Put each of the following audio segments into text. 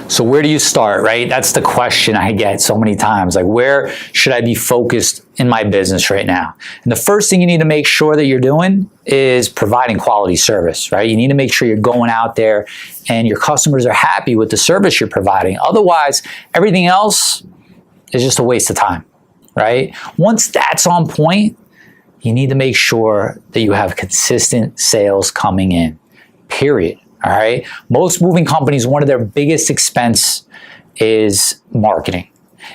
So where do you start, right? That's the question I get so many times. Like, where should I be focused in my business right now? And the first thing you need to make sure that you're doing is providing quality service, right? You need to make sure you're going out there and your customers are happy with the service you're providing. Otherwise, everything else is just a waste of time, right? Once that's on point, you need to make sure that you have consistent sales coming in, period. All right. Most moving companies, one of their biggest expense is marketing.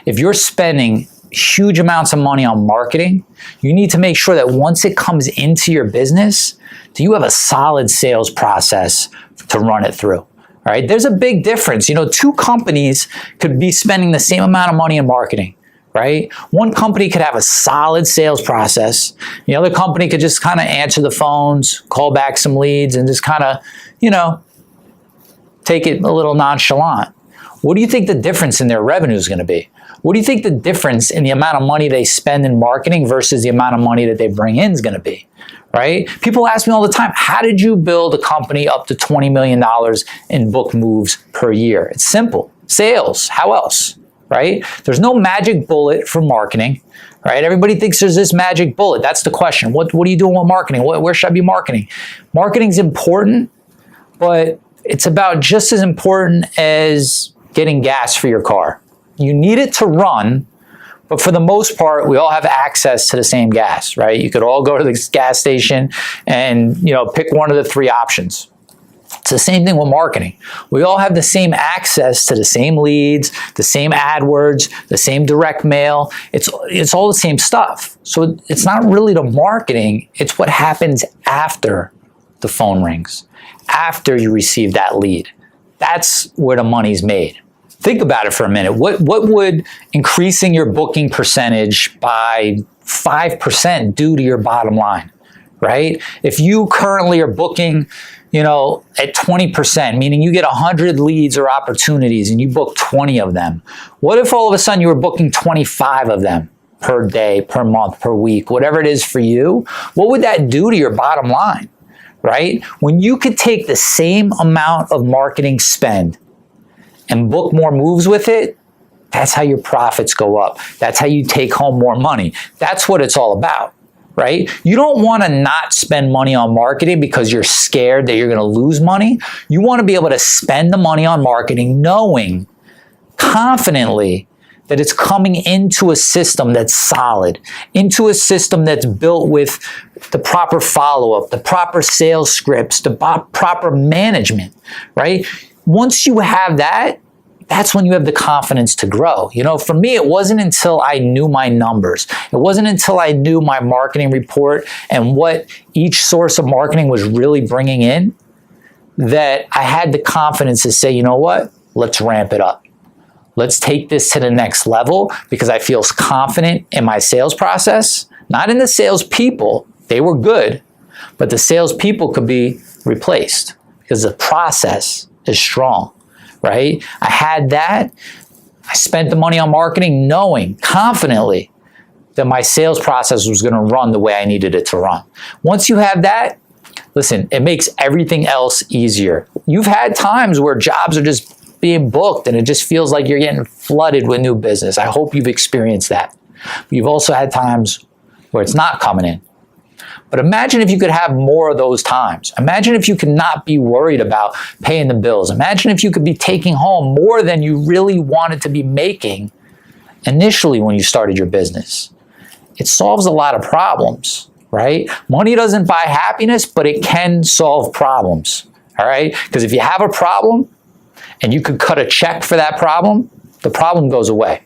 If you're spending huge amounts of money on marketing, you need to make sure that once it comes into your business, that you have a solid sales process to run it through. All right. There's a big difference. You know, two companies could be spending the same amount of money in marketing, right? One company could have a solid sales process. The other company could just kind of answer the phones, call back some leads, and just kind of, you know, take it a little nonchalant. What do you think the difference in their revenue is going to be? What do you think the difference in the amount of money they spend in marketing versus the amount of money that they bring in is going to be, right? People ask me all the time, how did you build a company up to $20 million in book moves per year? It's simple. Sales. How else? Right? There's no magic bullet for marketing, right? Everybody thinks there's this magic bullet. That's the question. What are you doing with marketing? Where should I be marketing? Marketing's important, but it's about just as important as getting gas for your car. You need it to run, but for the most part, we all have access to the same gas, right? You could all go to the gas station and, you know, pick one of the three options. It's the same thing with marketing. We all have the same access to the same leads, the same AdWords, the same direct mail. It's all the same stuff. So it's not really the marketing. It's what happens after the phone rings, after you receive that lead. That's where the money's made. Think about it for a minute. What would increasing your booking percentage by 5% do to your bottom line, right? If you currently are booking, you know, at 20%, meaning you get 100 leads or opportunities and you book 20 of them. What if all of a sudden you were booking 25 of them per day, per month, per week, whatever it is for you? What would that do to your bottom line, right? When you could take the same amount of marketing spend and book more moves with it, that's how your profits go up. That's how you take home more money. That's what it's all about. Right? You don't want to not spend money on marketing because you're scared that you're going to lose money. You want to be able to spend the money on marketing knowing confidently that it's coming into a system that's solid, into a system that's built with the proper follow-up, the proper sales scripts, the proper management, right? Once you have that, that's when you have the confidence to grow. You know, for me, it wasn't until I knew my numbers. It wasn't until I knew my marketing report and what each source of marketing was really bringing in that I had the confidence to say, you know what, let's ramp it up. Let's take this to the next level because I feel confident in my sales process, not in the salespeople. They were good, but the salespeople could be replaced because the process is strong. Right? I had that. I spent the money on marketing knowing confidently that my sales process was going to run the way I needed it to run. Once you have that, listen, it makes everything else easier. You've had times where jobs are just being booked and it just feels like you're getting flooded with new business. I hope you've experienced that. But you've also had times where it's not coming in. But imagine if you could have more of those times. Imagine if you could not be worried about paying the bills. Imagine if you could be taking home more than you really wanted to be making initially when you started your business. It solves a lot of problems, right? Money doesn't buy happiness, but it can solve problems, all right? Because if you have a problem and you could cut a check for that problem, the problem goes away.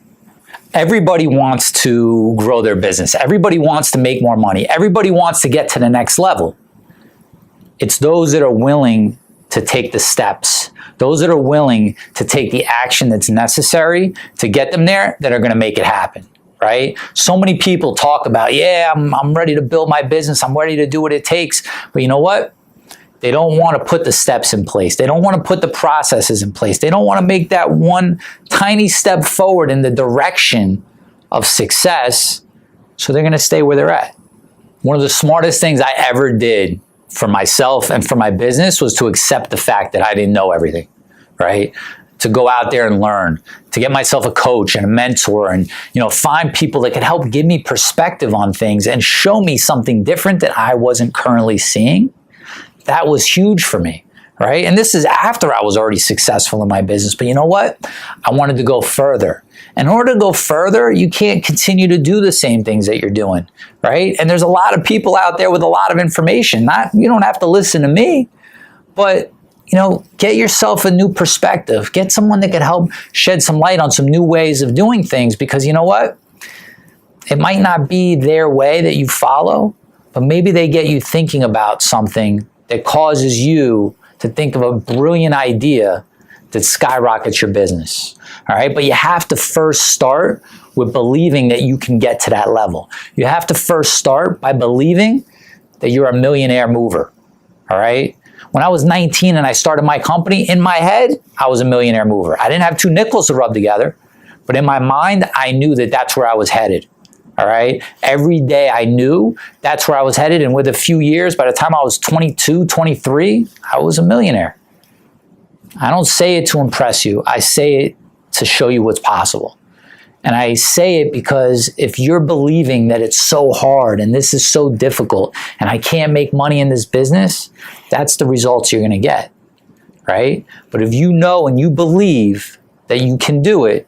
Everybody wants to grow their business. Everybody wants to make more money. Everybody wants to get to the next level. It's those that are willing to take the steps, those that are willing to take the action that's necessary to get them there that are going to make it happen, right? So many people talk about, yeah, I'm ready to build my business. I'm ready to do what it takes. But you know what? They don't want to put the steps in place. They don't want to put the processes in place. They don't want to make that one tiny step forward in the direction of success. So they're going to stay where they're at. One of the smartest things I ever did for myself and for my business was to accept the fact that I didn't know everything, right? to go out there and learn, to get myself a coach and a mentor and, find people that could help give me perspective on things and show me something different that I wasn't currently seeing. That was huge for me, right? And this is after I was already successful in my business. But you know what? I wanted to go further. In order to go further, you can't continue to do the same things that you're doing, right? And there's a lot of people out there with a lot of information. You don't have to listen to me, but get yourself a new perspective. Get someone that can help shed some light on some new ways of doing things, because you know what? It might not be their way that you follow, but maybe they get you thinking about something that causes you to think of a brilliant idea that skyrockets your business. All right, but you have to first start with believing that you can get to that level. You have to first start by believing that you're a millionaire mover. All right. When I was 19 and I started my company, in my head, I was a millionaire mover. I didn't have two nickels to rub together, but in my mind, I knew that that's where I was headed. All right. Every day I knew that's where I was headed. And with a few years, by the time I was 22, 23, I was a millionaire. I don't say it to impress you. I say it to show you what's possible. And I say it because if you're believing that it's so hard and this is so difficult and I can't make money in this business, that's the results you're going to get, right? But if you know and you believe that you can do it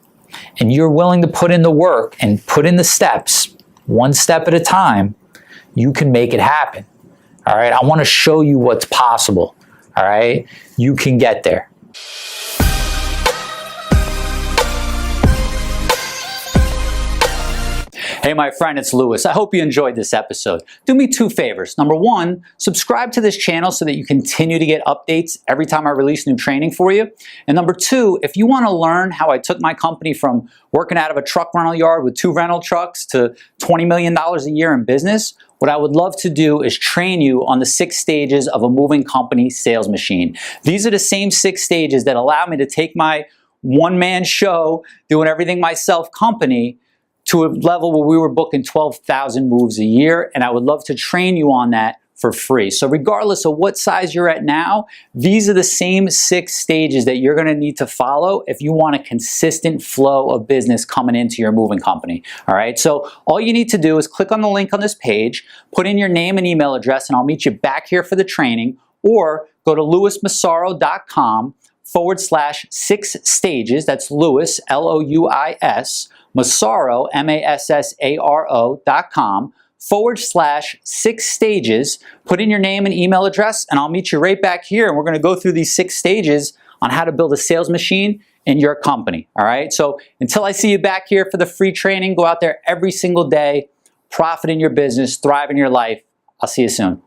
and you're willing to put in the work and put in the steps, one step at a time, you can make it happen, all right? I want to show you what's possible, all right? You can get there. Hey, my friend, it's Lewis. I hope you enjoyed this episode. Do me two favors. Number one, subscribe to this channel so that you continue to get updates every time I release new training for you. And number two, if you want to learn how I took my company from working out of a truck rental yard with 2 rental trucks to $20 million a year in business, what I would love to do is train you on the 6 stages of a moving company sales machine. These are the same 6 stages that allow me to take my one-man show, doing everything myself company, to a level where we were booking 12,000 moves a year, and I would love to train you on that for free. So regardless of what size you're at now, these are the same 6 stages that you're gonna need to follow if you want a consistent flow of business coming into your moving company, all right? So all you need to do is click on the link on this page, put in your name and email address, and I'll meet you back here for the training, or go to lewismassaro.com/6 stages, that's Lewis, L-O-U-I-S, Massaro, Massaro.com/6 stages. Put in your name and email address, and I'll meet you right back here, and we're going to go through these 6 stages on how to build a sales machine in your company, all right? So until I see you back here for the free training, go out there every single day, profit in your business, thrive in your life. I'll see you soon.